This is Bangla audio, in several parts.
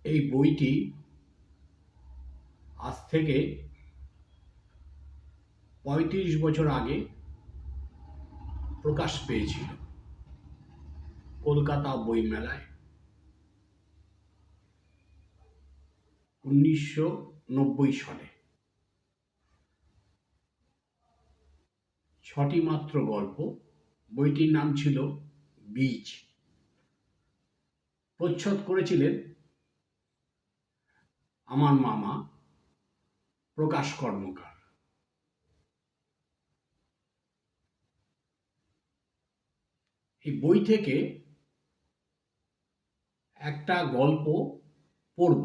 এই বইটি আজ থেকে ৩৫ বছর আগে প্রকাশ পেয়েছিল কলকাতা বইমেলায় ১৯৯০ সালে। ৬টি মাত্র গল্প। বইটির নাম ছিল বীজ। প্রচ্ছদ করেছিলেন আমার মামা প্রকাশ কর্মকার। এই বই থেকে একটা গল্প পড়ব,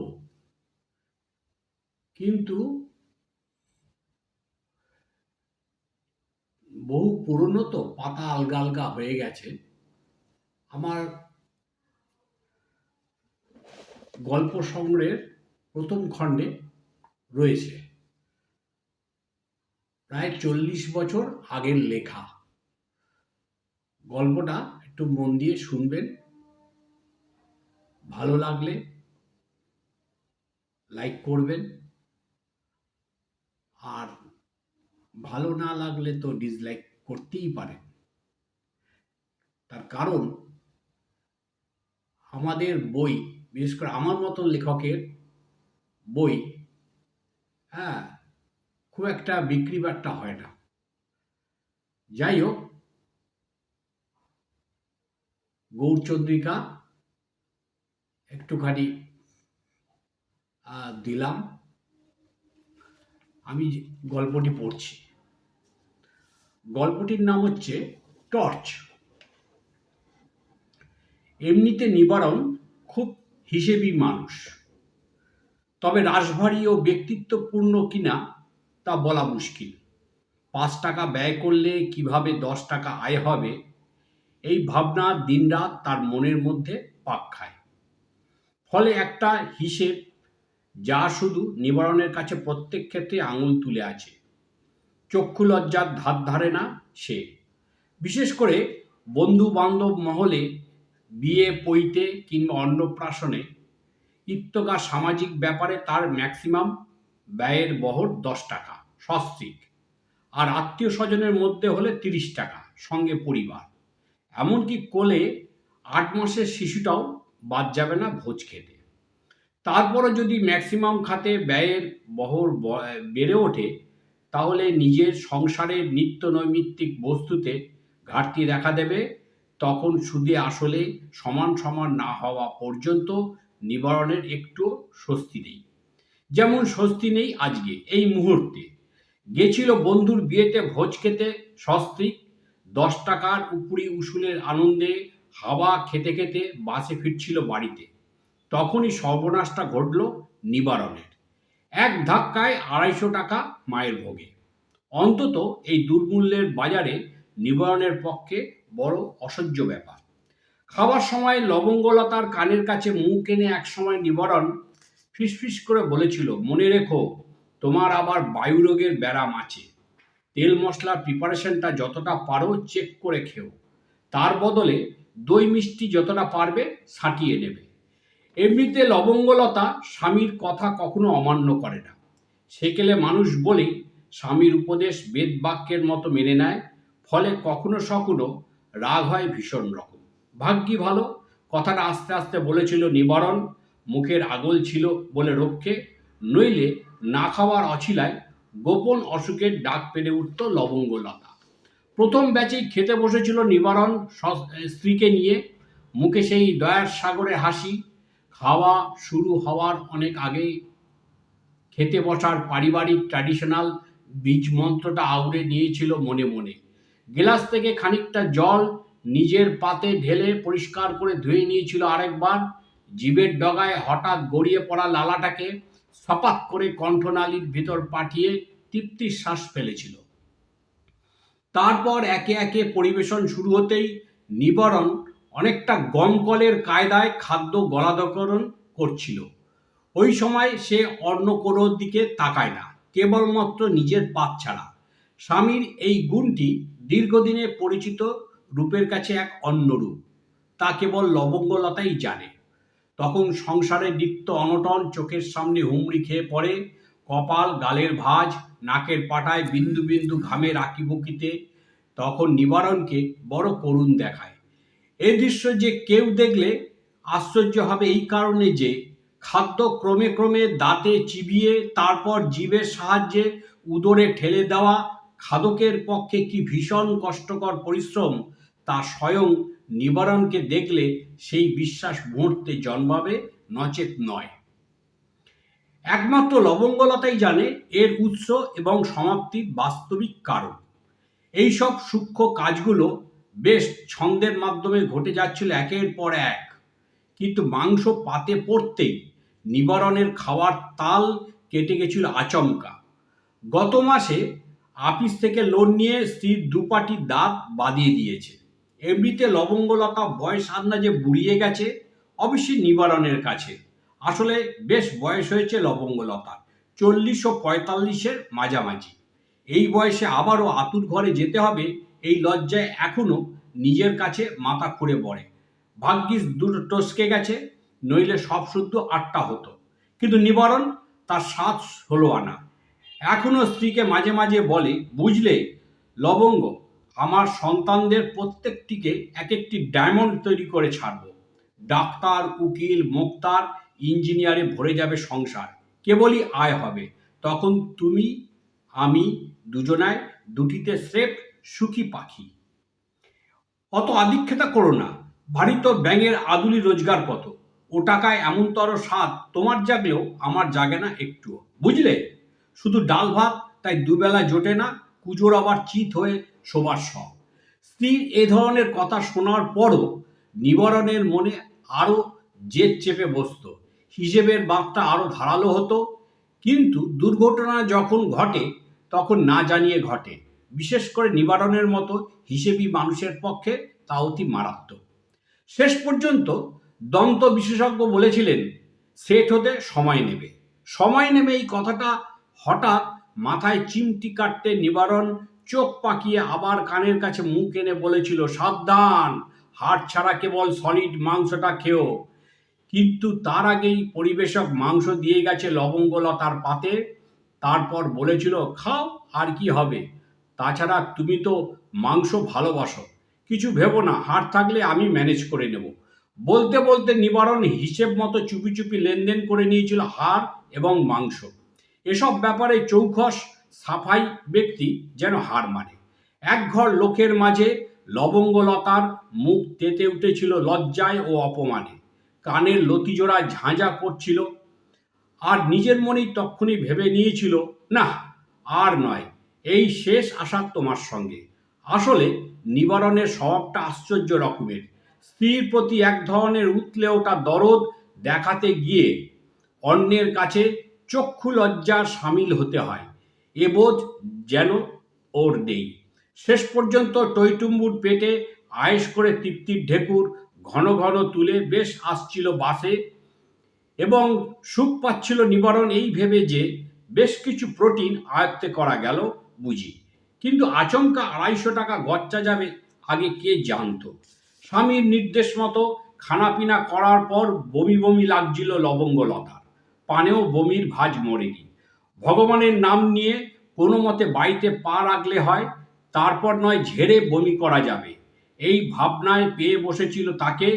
কিন্তু বহু পুরনো তো, পাতা আলগা আলগা হয়ে গেছে। আমার গল্প সংগ্রহের প্রথম খণ্ডে রয়েছে প্রায় ৪০ বছর আগের লেখা। গল্পটা একটু মন দিয়ে শুনবেন, ভালো লাগলে লাইক করবেন, আর ভালো না লাগলে তো ডিসলাইক করতেই পারেন। তার কারণ আমাদের বই, বিশেষ করে আমার মতন লেখকের বই, খুব একটা বিক্রি বাট্টা হয় না। যাই হোক, গৌরচন্দ্রিকা একটুখানি দিলাম। আমি গল্পটি পড়ছি। গল্পটির নাম হচ্ছে টর্চ। এমনিতে নিবারণ খুব হিসেবি মানুষ, তবে রাশভারী ও ব্যক্তিত্বপূর্ণ কিনা তা বলা মুশকিল। ৫ টাকা ব্যয় করলে কিভাবে ১০ টাকা আয় হবে, এই ভাবনা দিনরাত তার মনের মধ্যে পাক খায়। ফলে একটা হিসেব যা শুধু নিবারণের কাছে প্রত্যেক ক্ষেত্রে আঙুল তুলে আছে। চক্ষু লজ্জার ধার ধারে না সে। বিশেষ করে বন্ধু বান্ধব মহলে, বিয়ে পৈতে কিংবা অন্নপ্রাশনে ইত্যকা সামাজিক ব্যাপারে তার ম্যাক্সিমাম ব্যয়ের বহর ১০ টাকা সস্ত্রীক, আর আত্মীয় স্বজনের মধ্যে হলে ৩০ টাকা, সঙ্গে পরিবার। এমনকি কোলে ৮ মাসের শিশুটাও বাদ যাবে না ভোজ খেতে। তারপরও যদি ম্যাক্সিমাম খাতে ব্যয়ের বহর বেড়ে ওঠে, তাহলে নিজের সংসারের নিত্য নৈমিত্তিক বস্তুতে ঘাটতি দেখা দেবে। তখন সুদে আসলে সমান সমান না হওয়া পর্যন্ত নিবারণের একটু স্বস্তি নেই। যেমন স্বস্তি নেই আজকে এই মুহূর্তে। গেছিল বন্ধুর বিয়েতে ভোজ খেতে সস্ত্রীক, ১০ টাকার উপরি উসুলের আনন্দে হাওয়া খেতে খেতে বাসে ফিরছিল বাড়িতে। তখনই সর্বনাশটা ঘটল নিবারণের। এক ধাক্কায় ২৫০ টাকা মায়ের ভোগে। অন্তত এই দুর্মূল্যের বাজারে নিবারণের পক্ষে বড় অসহ্য ব্যাপার। খাওয়ার সময় লবঙ্গলতার কানের কাছে মুখ এনে একসময় নিবারণ ফিসফিস করে বলেছিল, মনে রেখো, তোমার আবার বায়ুরোগের ব্যারাম আছে। তেল মশলার প্রিপারেশনটা যতটা পারো চেক করে খেও। তার বদলে দই মিষ্টি যতটা পারবে সাঁটিয়ে নেবে। এমনিতে লবঙ্গলতা স্বামীর কথা কখনো অমান্য করে না। সেকেলে মানুষ বলেই স্বামীর উপদেশ বেদ বাক্যের মতো মেনে নেয়। ফলে কখনো সখনো রাগ হয় ভীষণ রকম। ভাগ্যি ভালো, কথাটা আস্তে আস্তে বলেছিল নিবারণ। মুখের আগল ছিল বলে রক্ষে, নইলে না খাওয়ার অছিলায় গোপন অসুখের ডাক পেরে উঠত লবঙ্গলতা। প্রথম ব্যাচেই খেতে বসেছিল নিবারণ স্ত্রীকে নিয়ে। মুখে সেই দয়ার সাগরে হাসি। খাওয়া শুরু হওয়ার অনেক আগেই খেতে বসার পারিবারিক ট্র্যাডিশনাল বীজ মন্ত্রটা আউড়ে নিয়েছিল মনে মনে। গেলাস থেকে খানিকটা জল নিজের পাতে ঢেলে পরিষ্কার করে ধুয়ে নিয়েছিল আরেকবার। জিভের ডগায় হঠাৎ গড়িয়ে পড়া লালাটাকে সপাত করে কণ্ঠনালীর ভিতর পাঠিয়ে তৃপ্তির শ্বাস ফেলেছিল। তারপর একে একে পরিবেশন শুরু হতেই নিবারণ অনেকটা গমকলের কায়দায় খাদ্য গলাধঃকরণ করছিল। ওই সময় সে অন্য কোনো দিকে তাকায় না, কেবলমাত্র নিজের পাত ছাড়া। স্বামীর এই গুণটি দীর্ঘদিনের পরিচিত রূপের কাছে এক অন্য রূপ, তা কেবল লবঙ্গলতাই জানে। তখন সংসারে নিত্য অনটন চোখের সামনে হুমড়ি খেয়ে পড়ে, কপাল, গালের ভাঁজ, নাকের পাটায় বিন্দু বিন্দু ঘামের আঁকিবুকিতে তখন নিবারণকে বড় করুণ দেখায়। এই দৃশ্য যে কেউ দেখলে আশ্চর্য হবে এই কারণে যে খাদ্য ক্রমে ক্রমে দাঁতে চিবিয়ে তারপর জিভের সাহায্যে উদরে ঠেলে দেওয়া খাদকের পক্ষে কি ভীষণ কষ্টকর পরিশ্রম তা স্বয়ং নিবারণকে দেখলে সেই বিশ্বাস মুহূর্তে জন্মাবে, নচেত নয়। একমাত্র লবঙ্গলতাই জানে এর উৎস এবং সমাপ্তির বাস্তবিক কারণ। এইসব সূক্ষ্ম কাজগুলো বেশ ছন্দের মাধ্যমে ঘটে যাচ্ছিল একের পর এক, কিন্তু মাংস পাতে পড়তেই নিবারণের খাওয়ার তাল কেটে গেছিল আচমকা। গত মাসে আপিস থেকে লোন নিয়ে স্ত্রীর দুপাটি দাঁত বাঁধিয়ে দিয়েছে। এমনিতে লবঙ্গলতা বয়স আন্দাজে বুড়িয়ে গেছে, অবশ্যই নিবারণের কাছে। আসলে বেশ বয়স হয়েছে লবঙ্গলতার, 40 ও 45-এর মাঝামাঝি। এই বয়সে আবারও আতুর ঘরে যেতে হবে এই লজ্জায় এখনো নিজের কাছে মাথা খুঁড়ে পড়ে। ভাগ্যিস দুটো টসকে গেছে, নইলে সব শুদ্ধ 8টা হতো। কিন্তু নিবারণ তার 7 আনা। এখনো স্ত্রীকে মাঝে মাঝে বলে, বুঝলে লবঙ্গ, আমার সন্তানদের প্রত্যেকটিকে এক একটি ডায়মন্ড তৈরি করে ছাড়ব। ডাক্তার, উকিল, মোক্তার, ইঞ্জিনিয়ারে ভরে যাবে সংসার, কেবলই আয় হবে। তখন তুমি আমি দুজনায় দুটিতে স্রেফ সুখী পাখি। অত আদিক্ষেতা করো না, ভারী তোর ব্যাঙের আদুলি রোজগার কত, ও টাকায় এমনতর স্বাদ তোমার জাগলেও আমার জাগে না একটুও, বুঝলে? শুধু ডাল ভাত, তাই দুবেলা জোটে না, কুজোর আবার চিত হয়ে শোবার শখ। স্ত্রীর এ ধরনের কথা শোনার পরও নিবারণের মনে আরও জেদ চেপে বসত, হিসেবের বাঁকটা আরও ধারালো হতো। কিন্তু দুর্ঘটনা যখন ঘটে তখন না জানিয়ে ঘটে, বিশেষ করে নিবারণের মতো হিসেবি মানুষের পক্ষে তা অতি মারাত্মক। শেষ পর্যন্ত দন্ত বিশেষজ্ঞ বলেছিলেন সেট হতে সময় নেবে। সময় নেবে এই কথাটা হঠাৎ মাথায় চিমটি কাটতে নিবারণ চোখ পাকিয়ে আবার কানের কাছে মুখ এনে বলেছিল, সাবধান, হাড় ছাড়া কেবল সলিড মাংসটা খেও। কিন্তু তার আগেই পরিবেশক মাংস দিয়ে গেছে লবঙ্গলতার পাতে, তারপর বলেছিল, খাও, আর কি হবে, তাছাড়া তুমি তো মাংস ভালোবাসো, কিছু ভেবো না, হাড় থাকলে আমি ম্যানেজ করে নেব। বলতে বলতে নিবারণ হিসেব মতো চুপি চুপি লেনদেন করে নিয়েছিল হাড় এবং মাংস। এসব ব্যাপারে চৌখস সাফাই ব্যক্তি যেন হার মানে। একঘর লোকের মাঝে লবঙ্গলতার মুখ তেতে উঠেছিল লজ্জায় ও অপমানে, কানের লতিজোড়া ঝাঁঝা করছিল, আর নিজের মনেই তক্ষুনি ভেবে নিয়েছিল, না আর নয়, এই শেষ আশা তোমার সঙ্গে। আসলে নিবারণের স্বভাবটা আশ্চর্য রকমের। স্ত্রীর প্রতি এক ধরনের উতলে ওঠা দরদ দেখাতে গিয়ে অন্যের কাছে চক্ষু লজ্জার সামিল হতে হয়, এ বোধ যেন ওর নেই। শেষ পর্যন্ত টইটুম্বুর পেটে আয়েশ করে তৃপ্তির ঢেকুর ঘন ঘন তুলে বেশ আসছিল বাসে, এবং সুখ পাচ্ছিল নিবারণ এই ভেবে যে বেশ কিছু প্রোটিন আয়ত্তে করা গেল বুঝি। কিন্তু আচমকা 250 টাকা গচ্চা যাবে আগে কে জানত। স্বামীর নির্দেশ মতো খানাপিনা করার পর বমি বমি লাগছিল লবঙ্গলতার, পানেও বমির ভাঁজ মরেনি। ভগবানের নাম নিয়ে কোনো মতে বাড়িতে পা রাখলে হয়, তারপর নয় ঝেড়ে বমি করা যাবে, এই ভাবনায় পেয়ে বসেছিল তাকে।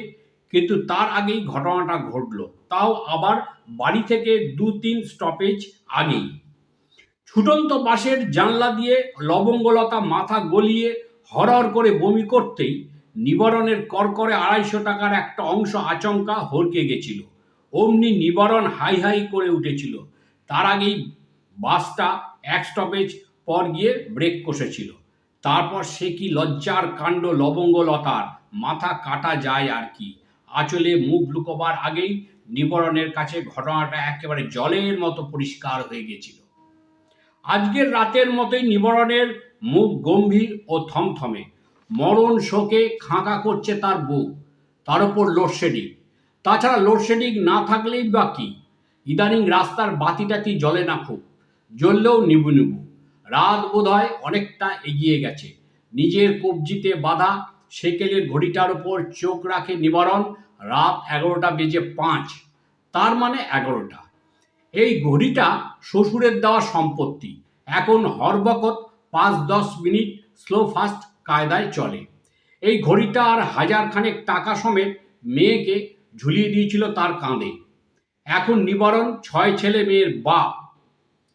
কিন্তু তার আগেই ঘটনাটা ঘটল, তাও আবার বাড়ি থেকে 2-3 স্টপেজ আগেই। ছুটন্ত বাসের জানলা দিয়ে লবঙ্গলতা মাথা গলিয়ে হরহর করে বমি করতেই নিবারণের করকরে 250 টাকার একটা অংশ আচমকা হড়কে গেছিল। অমনি নিবারণ হাই হাই করে উঠেছিল। তার আগেই বাসটা 1 স্টপেজ পর গিয়ে ব্রেক কষেছিল। তারপর সে কি লজ্জার কাণ্ড লবঙ্গলতার, মাথা কাটা যায় আর কি। আঁচলে মুখ লুকোবার আগেই নিবারণের কাছে ঘটনাটা একেবারে জলের মতো পরিষ্কার হয়ে গেছিল। আজকের রাতের মতোই নিবারণের মুখ গম্ভীর ও থমথমে। মরণ শোকে খাঁকা করছে তার বুক, তার উপর লোডশেডিং। তাছাড়া লোডশেডিং না থাকলেই বা কি, ইদানিং রাস্তার বাতিটাতি জ্বলে না, খুব জ্বললেও নিবু নিবু। রাত বোধহয় অনেকটা এগিয়ে গেছে। নিজের কবজিতে বাঁধা সেকেলের ঘড়িটার উপর চোখ রাখে নিবারণ। রাত 11:05, তার মানে 11টা। এই ঘড়িটা শ্বশুরের দেওয়া সম্পত্তি, এখন হরবকত 5-10 মিনিট স্লো ফাস্ট কায়দায় চলে। এই ঘড়িটা আর 1000 টাকা সমেত মেয়েকে ঝুলিয়ে দিয়েছিল তার কাঁধে। এখন নিবারণ 6 ছেলে মেয়ের বাপ,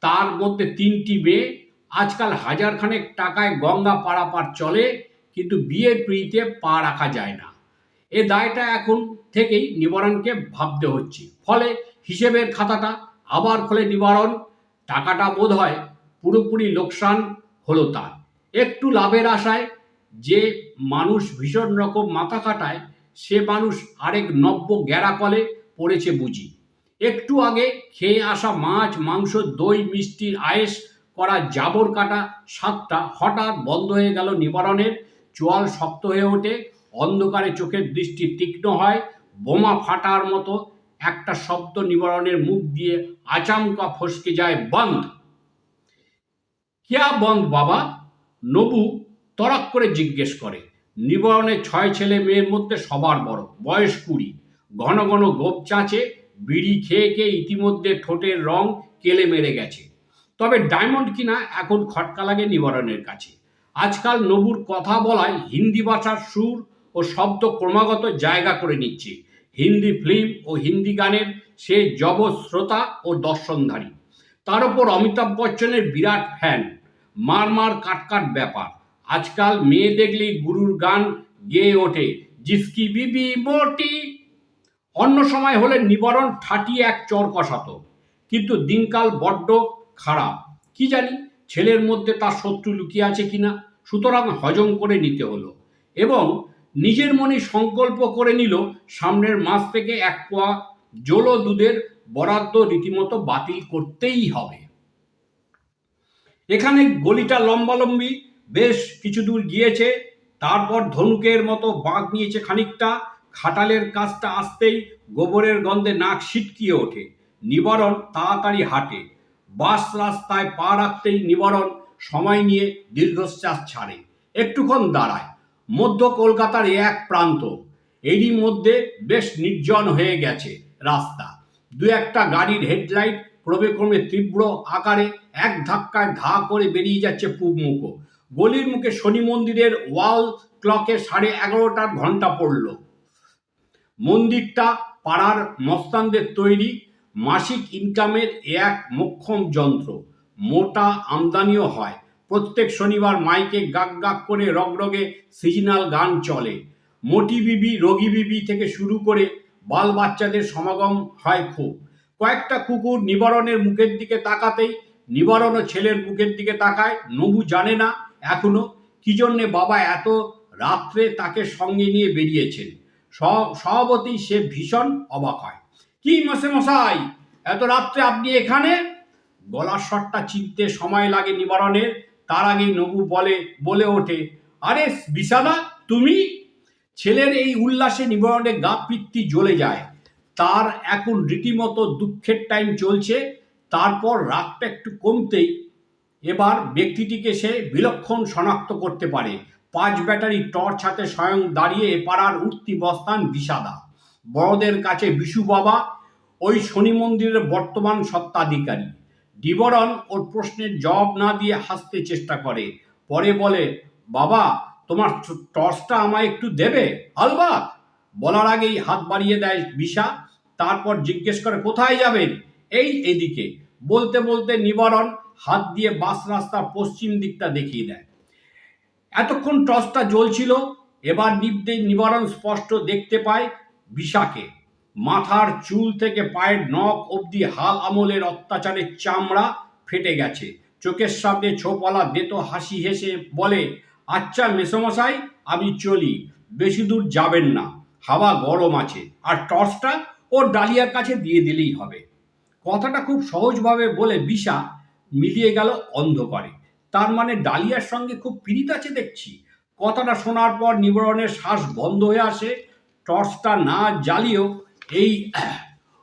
তার মধ্যে 3টি মেয়ে। আজকাল 1000 টাকায় গঙ্গা পারাপার চলে, কিন্তু বিয়ের পিঁড়িতে পা রাখা যায় না। এ দায়টা এখন থেকেই নিবারণকে ভাবতে হচ্ছে। ফলে হিসেবের খাতাটা আবার খোলে নিবারণ। টাকাটা বোধ হয় পুরোপুরি লোকসান হলো তার। একটু লাভের আশায় যে মানুষ ভীষণ রকম মাথা খাটায়, সে মানুষ আরেক নব্য গ্যারাকলে পড়েছে বুঝি। একটু আগে খেয়ে আসা মাছ, মাংস, দই, মিষ্টির আয়েস করা জাবর কাটা স্বাদটা হঠাৎ বন্ধ হয়ে গেল নিবারণের। চোয়াল শক্ত হয়ে ওঠে, অন্ধকারে চোখের দৃষ্টি তীক্ষ্ণ হয়। বোমা ফাটার মতো একটা শব্দ নিবারণের মুখ দিয়ে আচমকা ফসকে যায়, বন্ধ। কিয়া বন্ধ বাবা? নবু তড়াক করে জিজ্ঞেস করে। নিবারণের 6 ছেলে মেয়ের মধ্যে সবার বড়, বয়স 20। ঘন ঘন গোপ চাঁচে, বিড়ি খেয়ে খেয়ে ইতিমধ্যে ঠোঁটের রং কেলে মেরে গেছে। তবে ডায়মন্ড কিনা এখন খটকা লাগে নিবারণের কাছে। আজকাল নবুর কথা বলায় হিন্দি ভাষার সুর ও শব্দ ক্রমাগত জায়গা করে নিচ্ছে। হিন্দি ফিল্ম ও হিন্দি গানের সে জবশ্রোতা ও দর্শনধারী। তার উপর অমিতাভ বচ্চনের বিরাট ফ্যান। মার মার কাট কাট ব্যাপার। আজকাল মেয়ে দেখলেই গুরুর গান গেয়ে ওঠে, জিসকি বিবি মোটি। অন্য সময় হলে নিবারণ ঠাটিয়ে এক চর কষাতো, কিন্তু দিনকাল বড্ড খারাপ। কি জানি ছেলের মধ্যে তার শত্রু লুকিয়ে আছে কিনা। সুতরাং হজম করে নিতে হলো, এবং নিজের মনে সংকল্প করে নিল সামনের মাস থেকে 1 পোয়া জোলো দুধের বরাদ্দ রীতিমতো বাতিল করতেই হবে। এখানে গলিটা লম্বালম্বি বেশ কিছু দূর গিয়েছে, তারপর ধনুকের মতো বাঁক নিয়েছে খানিকটা। খাটালের কাজটা আসতেই গোবরের গন্ধে নাক সিটকিয়ে ওঠে। নিবারণ তাড়াতাড়ি হাঁটে। বাস রাস্তায় পা রাখতেই নিবারণ সময় নিয়ে দীর্ঘশ্বাস ছাড়ে, একটুক্ষণ দাঁড়ায়। মধ্য কলকাতার এক প্রান্ত, এরই মধ্যে বেশ নির্জন হয়ে গেছে রাস্তা। 2-1টা গাড়ির হেডলাইট ক্রমে ক্রমে তীব্র আকারে এক ধাক্কায় ধা করে বেরিয়ে যাচ্ছে পূব মুখ। গলির মুখে শনি মন্দিরের ওয়াল ক্লকে 11:30টার ঘন্টা পড়ল। মন্দিরটা পাড়ার মস্তানদের তৈরি, মাসিক ইনকামের এক মোক্ষম যন্ত্র। মোটা আমদানিও হয়। প্রত্যেক শনিবার মাইকে গাক গাক করে রগরগে সিজনাল গান চলে। মোটি বিবি, রোগী বিবি থেকে শুরু করে বাল বাচ্চাদের সমাগম হয় খুব। কয়েকটা কুকুর নিবারণের মুখের দিকে তাকাতেই নিবারণও ছেলের মুখের দিকে তাকায়। নবু জানে না এখনো কি জন্যে বাবা এত রাত্রে তাকে সঙ্গে নিয়ে বেরিয়েছেন। স্বভাবতই সে ভীষণ অবাক হয়। কি মশাই, এত রাত্রে আপনি এখানে? গলার স্বরটা চিনতে সময় লাগে নিবারণের। তার আগেই নবু বলে ওঠে, আরে বিষাদা, তুমি? ছেলের এই উল্লাসে নিবারণের গা পিত্তি জ্বলে যায়। তার এখন রীতিমতো দুঃখের টাইম চলছে। তারপর রাগটা একটু কমতেই এবার ব্যক্তিটিকে সে বিলক্ষণ শনাক্ত করতে পারে। 5 ব্যাটারি টর্চ হাতে স্বয়ং দাঁড়িয়ে এপাড়ার উঠতি বস্তান বিষাদা। বড়দের কাছে বিশু বাবা, ওই শনি মন্দিরের বর্তমান সত্ত্বাধিকারী। নিবারণ ওর প্রশ্নের জবাব না দিয়ে হাসতে চেষ্টা করে। পরে বলে, বাবা, তোমার টর্চটা আমায় একটু দেবে? আলবাত। বলার আগেই হাত বাড়িয়ে দেয় বিশা। তারপর জিজ্ঞেস করে, কোথায় যাবেন? এই এদিকে। বলতে বলতে নিবারণ হাত দিয়ে বাস রাস্তার পশ্চিম দিকটা দেখিয়ে দেয়। এতক্ষণ টর্চটা জ্বলছিল, এবার নিভতেই নিবারণ স্পষ্ট দেখতে পায় বিশাকে। মাথার চুল থেকে পায়ের নখ অবধি হাল আমলের অত্যাচারের চামড়া ফেটে গেছে। চোখের সামনে ছোপওয়ালা দেতো হাসি হেসে বলে, আচ্ছা মেসোমশাই, আমি চলি, বেশি দূর যাবেন না, হাওয়া গরম আছে, আর টর্চটা ওর ডালিয়ার কাছে দিয়ে দিলেই হবে। কথাটা খুব সহজভাবে বলে বিশা মিলিয়ে গেল অন্ধকারে। তার মানে ডালিয়ার সঙ্গে খুব পীড়িত আছে দেখছি। কথাটা শোনার পর নিবারণের শ্বাস বন্ধ হয়ে আসে। টর্চটা না জ্বালিয়েও এই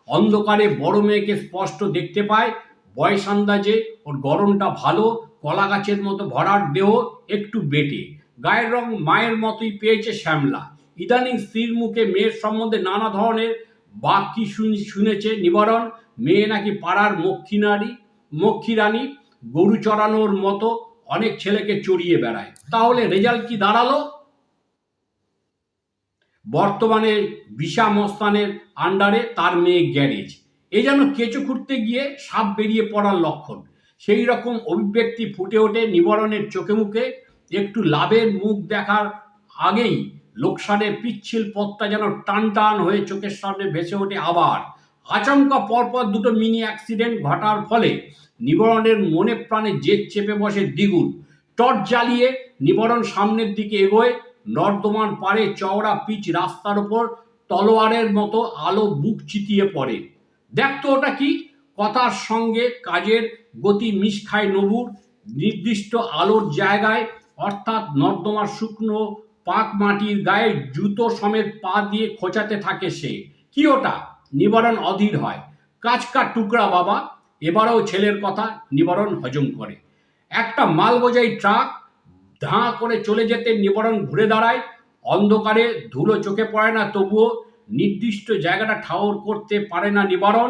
অন্ধকারে বড় মেয়েকে স্পষ্ট দেখতে পায়। বয়স আন্দাজে ওর গড়নটা ভালো, কলা গাছের মতো ভরাট দেহ, একটু বেটে। গায়ের রং মায়ের মতোই পেয়েছে শ্যামলা। ইদানিং স্ত্রীর মুখে মেয়ের সম্বন্ধে নানা ধরনের বাক্য শুনেছে নিবারণ। মেয়ে নাকি পাড়ার মক্ষী রানী, গরু চড়ানোর মতো অনেক ছেলেকে চড়িয়ে বেড়ায়। তাহলে রেজাল্ট কি দাঁড়ালো? বর্তমানে বিশা মস্তানের আন্ডারে তার মেয়ে গ্যারেজ। এ যেন কেঁচো খুঁড়তে গিয়ে সাপ বেরিয়ে পড়ার লক্ষণ। সেই রকম অভিব্যক্তি ফুটে ওঠে নিবারণের চোখে মুখে। একটু লাভের মুখ দেখার আগেই লোকসানের পিচ্ছিল পথটা যেন টান টান হয়ে চোখের সামনে ভেসে ওঠে আবার। আচমকা পরপর দুটো মিনি অ্যাক্সিডেন্ট ঘটার ফলে নিবারণের মনে প্রাণে জেদ চেপে বসে দ্বিগুণ। টর্চ জ্বালিয়ে নিবারণ সামনের দিকে এগোয়। নর্দমার পাড়ে চওড়া পিচ রাস্তার ওপর তলোয়ারের মতো আলো বুক চিতিয়ে পড়ে। দেখতো ওটা কি? কথার সঙ্গে কাজের গতি মিশ খায় নবুর। নির্দিষ্ট আলোর জায়গায়, অর্থাৎ নর্দমার শুকনো পাক মাটির গায়ে জুতো সমেত পা দিয়ে খোঁচাতে থাকে সে। কি ওটা? নিবারণ অধীর হয়। কাঁচকা টুকরা বাবা। এবারেও ছেলের কথা নিবারণ হজম করে। একটা মাল বোঝাই ট্রাক ধাঁ করে চলে যেতে নিবারণ ঘুরে দাঁড়ায়। অন্ধকারে ধুলো চোখে পড়ে না, তবুও নির্দিষ্ট জায়গাটা ঠাউর করতে পারে না নিবারণ।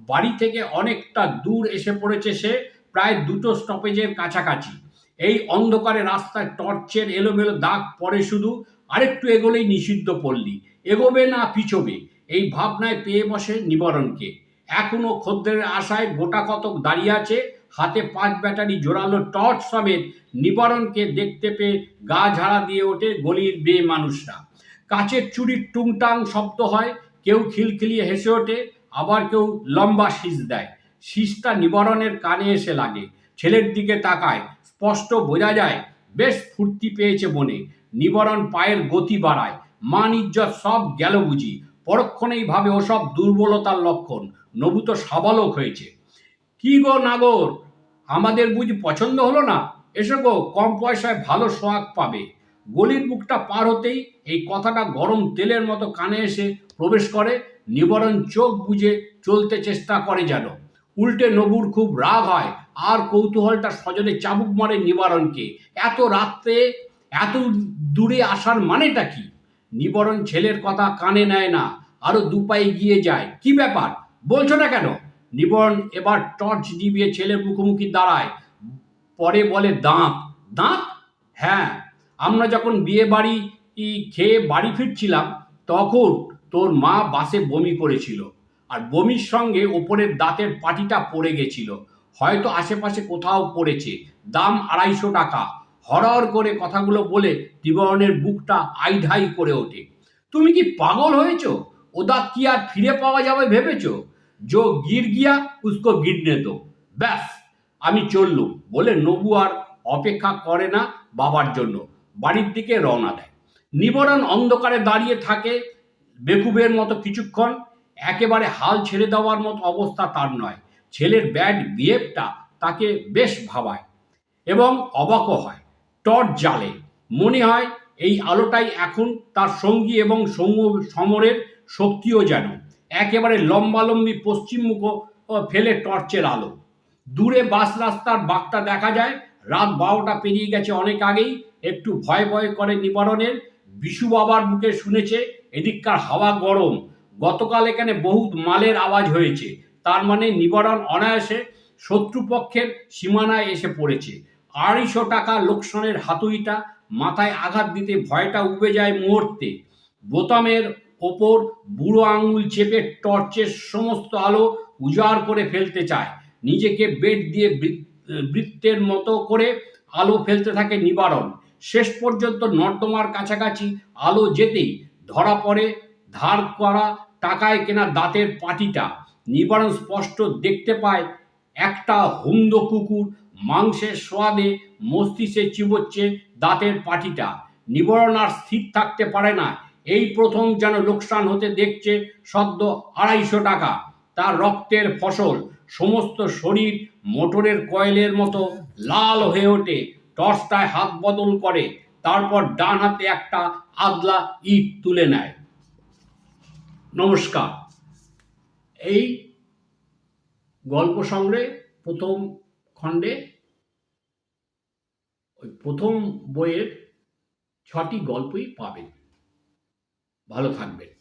বাড়ি থেকে অনেকটা দূর এসে পড়েছে সে, প্রায় দুটো স্টপেজের কাছাকাছি। এই অন্ধকারে রাস্তায় টর্চের এলোমেলো দাগ পড়ে শুধু। আরেকটু এগোলেই নিষিদ্ধ পল্লী। এগোবে না পিছবে, এই ভাবনায় পেয়ে বসে নিবারণকে। এখনো খদ্দের আশায় গোটা কতক দাঁড়িয়ে আছে, হাতে 5 ব্যাটারি জোরালো টর্চ সমেত। নিবারণকে দেখতে পেয়ে গা ঝাড়া দিয়ে ওঠে গলির মেয়ে মানুষরা। কাচের চুরির টুংটাং শব্দ হয়, কেউ খিলখিলিয়ে হেসে ওঠে, আবার কেউ লম্বা শীষ দেয়। শীষটা নিবারণের কানে এসে লাগে। ছেলের দিকে তাকায়, স্পষ্ট বোঝা যায় বেশ ফুর্তি পেয়েছে মনে। নিবারণ পায়ের গতি বাড়ায়। মান ইজ্জত সব গেল বুঝি। পরক্ষণেই ভাবে ওসব দুর্বলতার লক্ষণ। নবু তো সাবালক হয়েছে। কি গো নাগর, আমাদের বুঝি পছন্দ হলো না? এসো গো, কম পয়সায় ভালো সোহাগ পাবে। গলির মুখটা পার হতেই এই কথাটা গরম তেলের মতো কানে এসে প্রবেশ করে। নিবারণ চোখ বুজে চলতে চেষ্টা করে যেন। উল্টে নবুর খুব রাগ হয়, আর কৌতূহলটা সজনে চাবুক মারে নিবারণকে। এত রাত্রে এত দূরে আসার মানেটা কি? নিবারণ ছেলের কথা কানে নেয় না, আরো দুপায়ে এগিয়ে যায়। কি ব্যাপার, বলছো না কেন? নিবারণ এবার টর্চ নিভিয়ে ছেলের মুখোমুখি দাঁড়ায়। পরে বলে, দাঁত? দাঁত? হ্যাঁ, আমরা যখন বিয়ে বাড়ি খেয়ে বাড়ি ফিরছিলাম, তখন তোর মা বাসে বমি করেছিল, আর বমির সঙ্গে ওপরের দাঁতের পাটিটা পড়ে গেছিল। হয়তো আশেপাশে কোথাও পড়েছে। দাম 250 টাকা। হরহর করে কথাগুলো বলে নিবারণের বুকটা আইঢাই করে ওঠে। তুমি কি পাগল হয়েছো? ও দাঁত কি আর ফিরে পাওয়া যাবে ভেবেছো? जो गिर गया उसको गिरने दो। ব্যাস, আমি চললুম বলে নবু আর অপেক্ষা করে না বাবার জন্য, বাড়ির দিকে রওনা দেয়। নিবারণ অন্ধকারে দাঁড়িয়ে থাকে বেকুবের মতো কিছুক্ষণ। একেবারে হাল ছেড়ে দেওয়ার মতো অবস্থা তার নয়। ছেলের ব্যাড বিহেভটা তাকে বেশ ভাবায় এবং অবাকও হয়। টর্চ জ্বালে। মনে হয় এই আলোটাই এখন তার সঙ্গী এবং সমরের শক্তিও যেন। একেবারে লম্বালম্বি পশ্চিমমুখ ফেলে টর্চের আলো। দূরে বাস রাস্তার বাঁকটা দেখা যায়। রাত 12টা পেরিয়ে গেছে অনেক আগেই। একটু ভয় ভয় করে নিবারণের। বিশু বাবার মুখে শুনেছে এদিককার হাওয়া গরম, গতকাল এখানে বহুত মালের আওয়াজ হয়েছে। তার মানে নিবারণ অনায়াসে শত্রুপক্ষের সীমানায় এসে পড়েছে। 250 টাকা লোকসানের হাতুড়িটা মাথায় আঘাত দিতে ভয়টা উবে যায় মুহূর্তে। বোতামের ওপর বুড়ো আঙুল চেপে টর্চের সমস্ত আলো উজাড় করে ফেলতে চায়। নিজেকে বেড দিয়ে বৃত্তের মতো করে আলো ফেলতে থাকে নিবারণ। শেষ পর্যন্ত নর্দমার কাছাকাছি আলো যেতেই ধরা পড়ে ধার করা টাকায় কেনা দাঁতের পাটিটা। নিবারণ স্পষ্ট দেখতে পায় একটা হুমদ কুকুর মাংসের সোয়াদে মস্তিষ্কে চিবোচ্ছে দাঁতের পাটিটা। নিবারণ আর স্থির থাকতে পারে না। এই প্রথম যেন লোকসান হতে দেখছে সদ্য 250 টাকা। তার রক্তের ফসল। সমস্ত শরীর মোটরের কয়েলের মতো লাল হয়ে ওঠে। টর্চটায় হাত বদল করে, তারপর ডান হাতে একটা আদলা ইট তুলে নেয়। নমস্কার। এই গল্প সংগ্রহে প্রথম খণ্ডে ওই প্রথম বইয়ের 6টি গল্পই পাবেন। ভালো থাকবেন।